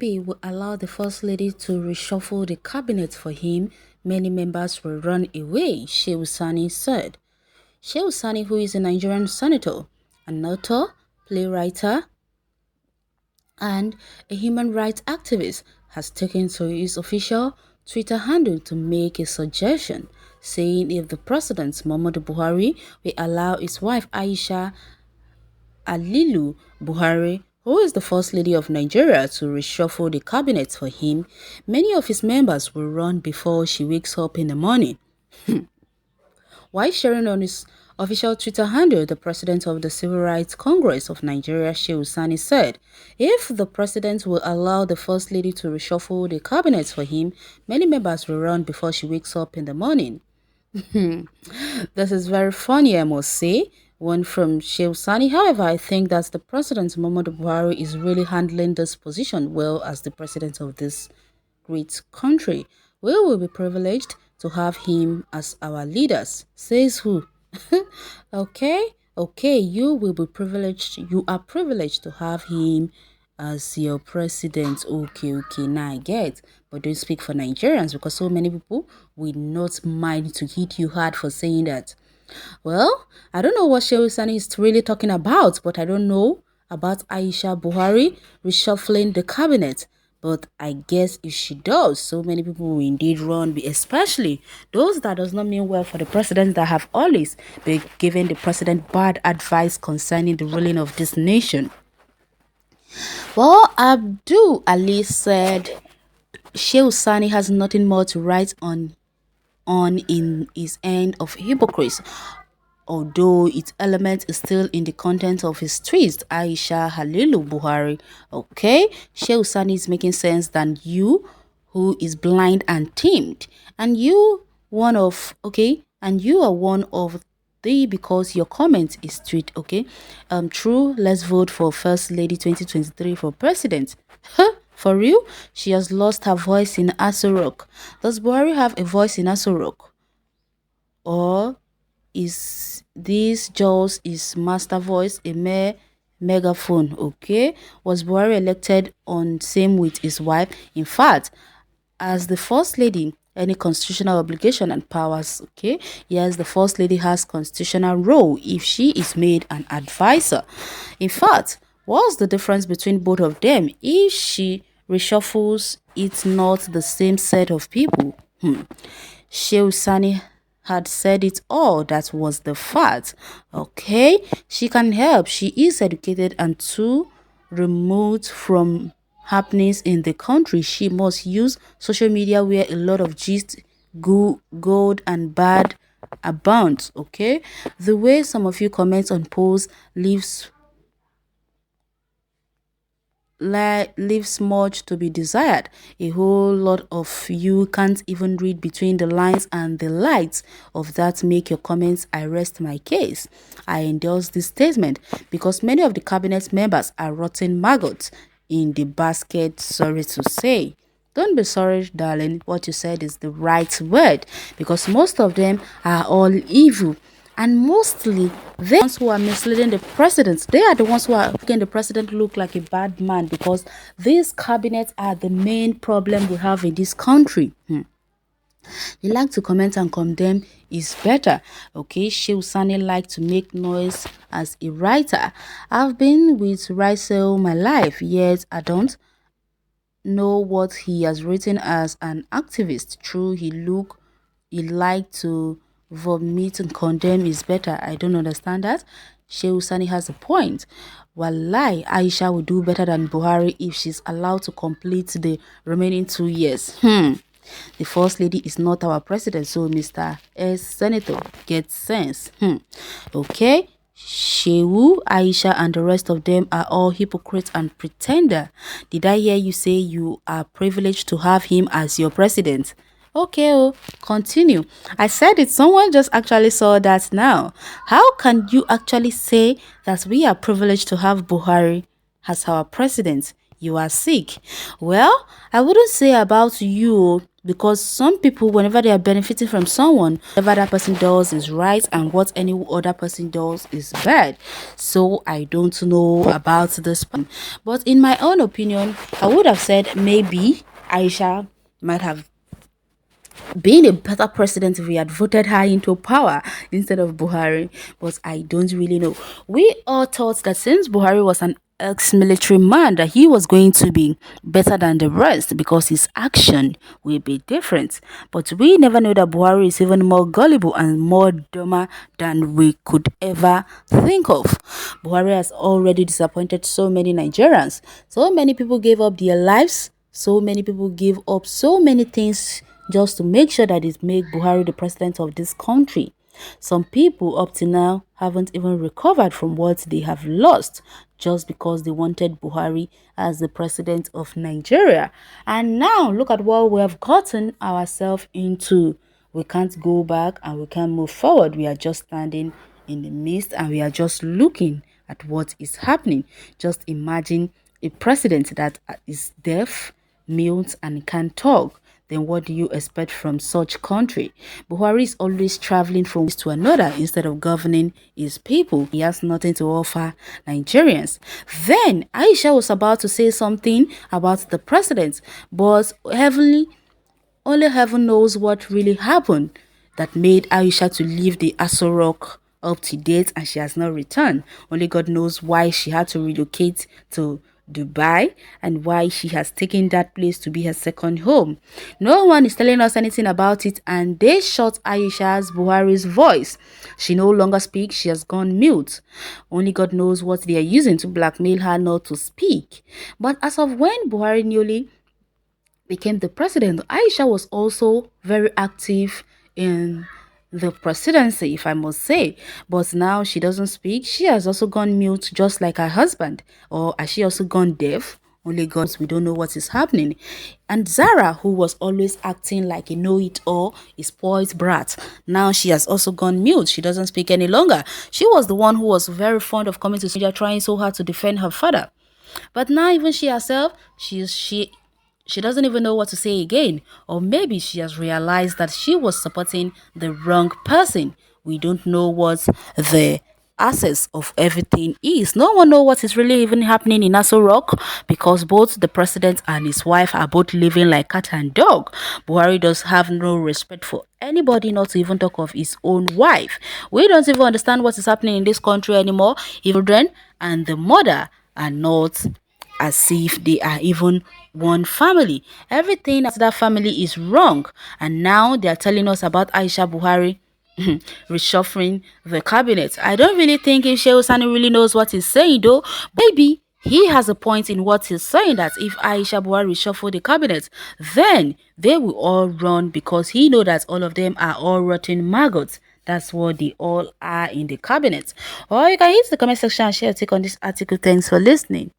Buhari will allow the First Lady to reshuffle the cabinet for him, many members will run away, H0ST1L said. H0ST1L, who is a Nigerian senator, an author, playwright, and a human rights activist, has taken to his official Twitter handle to make a suggestion, saying if the President Muhammadu Buhari will allow his wife Aisha Buhari, who is the First Lady of Nigeria, to reshuffle the cabinet for him, many of his members will run before she wakes up in the morning. While sharing on his official Twitter handle, the president of the Civil Rights Congress of Nigeria, H0ST1L, said, if the president will allow the First Lady to reshuffle the cabinet for him, many members will run before she wakes up in the morning. This is very funny, I must say. One from H0ST1L. However, I think that the President Muhammadu Buhari is really handling this position well as the president of this great country. We will be privileged to have him as our leaders, says who? Okay, you will be privileged. You are privileged to have him as your president. Okay, now I get. But don't speak for Nigerians because so many people will not mind to hit you hard for saying that. Well, I don't know what H0ST1L is really talking about, but I don't know about Aisha Buhari reshuffling the cabinet. But I guess if she does, so many people will indeed run, especially those that does not mean well for the president that have always been giving the president bad advice concerning the ruling of this nation. Well, Abdul Ali said H0ST1L has nothing more to write on in his end of hypocrisy, although its element is still in the content of his tweets. Aisha Buhari. Okay, H0ST1L is making sense than you, who is blind and tamed, and you are one of the, because your comment is tweet. Okay, true. Let's vote for First Lady 2023 for president. Huh? For real? She has lost her voice in Aso Rock. Does Buhari have a voice in Aso Rock? Or is this just his master voice, a mere megaphone? Okay, was Buhari elected on same with his wife? In fact, as the First Lady, any constitutional obligation and powers. Okay, yes, the First Lady has constitutional role if she is made an advisor. In fact, what's the difference between both of them? If she reshuffles, it's not the same set of people. H0ST1L had said it all. That was the fact. Okay, she can help. She is educated and too removed from happenings in the country. She must use social media where a lot of gist, good and bad abound. Okay, the way some of you comment on posts leaves much to be desired. A whole lot of you can't even read between the lines, and the lights of that make your comments. I rest my case. I endorse this statement because many of the cabinet members are rotten maggots in the basket. Sorry to say. Don't be sorry, darling. What you said is the right word, because most of them are all evil. And mostly, the ones who are misleading the president, they are the ones who are making the president look like a bad man, because these cabinets are the main problem we have in this country. You like to comment and condemn is better. Okay, H0ST1L like to make noise as a writer. I've been with Reshuffle my life, yet I don't know what he has written as an activist. True, he like to vomit and condemn is better. I don't understand that. H0ST1L has a point. Wallahi, Aisha will do better than Buhari if she's allowed to complete the remaining 2 years. The First Lady is not our president, so Mr. S. Senator gets sense. Okay, Shehu, Aisha, and the rest of them are all hypocrites and pretender. Did I hear you say you are privileged to have him as your president? Okay, continue. I said it. Someone just actually saw that now. How can you actually say that we are privileged to have Buhari as our president? You are sick. Well, I wouldn't say about you. because some people, whenever they are benefiting from someone, whatever that person does is right and what any other person does is bad. So I don't know about this one, but in my own opinion, I would have said maybe Aisha might have been a better president if we had voted her into power instead of Buhari, but I don't really know. We all thought that since Buhari was an ex-military man, that he was going to be better than the rest because his action will be different. But we never know that Buhari is even more gullible and more dumber than we could ever think of. Buhari has already disappointed so many Nigerians. So many people gave up their lives. So many people gave up so many things just to make sure that it make Buhari the president of this country. Some people up to now haven't even recovered from what they have lost just because they wanted Buhari as the president of Nigeria. And now look at what we have gotten ourselves into. We can't go back and we can't move forward. We are just standing in the midst and we are just looking at what is happening. Just imagine a president that is deaf, mute, and can't talk. Then what do you expect from such country? Buhari is always traveling from one place to another instead of governing his people. He has nothing to offer Nigerians. Then Aisha was about to say something about the president, but only heaven knows what really happened that made Aisha to leave the Aso Rock up to date and she has not returned. Only God knows why she had to relocate to Dubai and why she has taken that place to be her second home. No one is telling us anything about it and they shut Aisha's Buhari's voice. She no longer speaks, she has gone mute. Only God knows what they are using to blackmail her not to speak. But as of when Buhari newly became the president, Aisha was also very active in the presidency, if I must say. But now she doesn't speak. She has also gone mute, just like her husband. Or has she also gone deaf? Only God, we don't know what is happening. And Zara, who was always acting like a know-it-all, a spoiled brat, now she has also gone mute. She doesn't speak any longer. She was the one who was very fond of coming to Syria, trying so hard to defend her father. But now even she herself, she doesn't even know what to say again. Or maybe she has realized that she was supporting the wrong person. We don't know what the access of everything is. No one knows what is really even happening in Aso Rock because both the president and his wife are both living like cat and dog. Buhari does have no respect for anybody, not to even talk of his own wife. We don't even understand what is happening in this country anymore. Children and the mother are not as if they are even one family. Everything at that family is wrong. And now they are telling us about Aisha Buhari reshuffling the cabinet. I don't really think if Shehu Sani really knows what he's saying though. Maybe he has a point in what he's saying that if Aisha Buhari reshuffle the cabinet, then they will all run because he know that all of them are all rotten maggots. That's what they all are in the cabinet. Or you can hit the comment section and share your take on this article. Thanks for listening.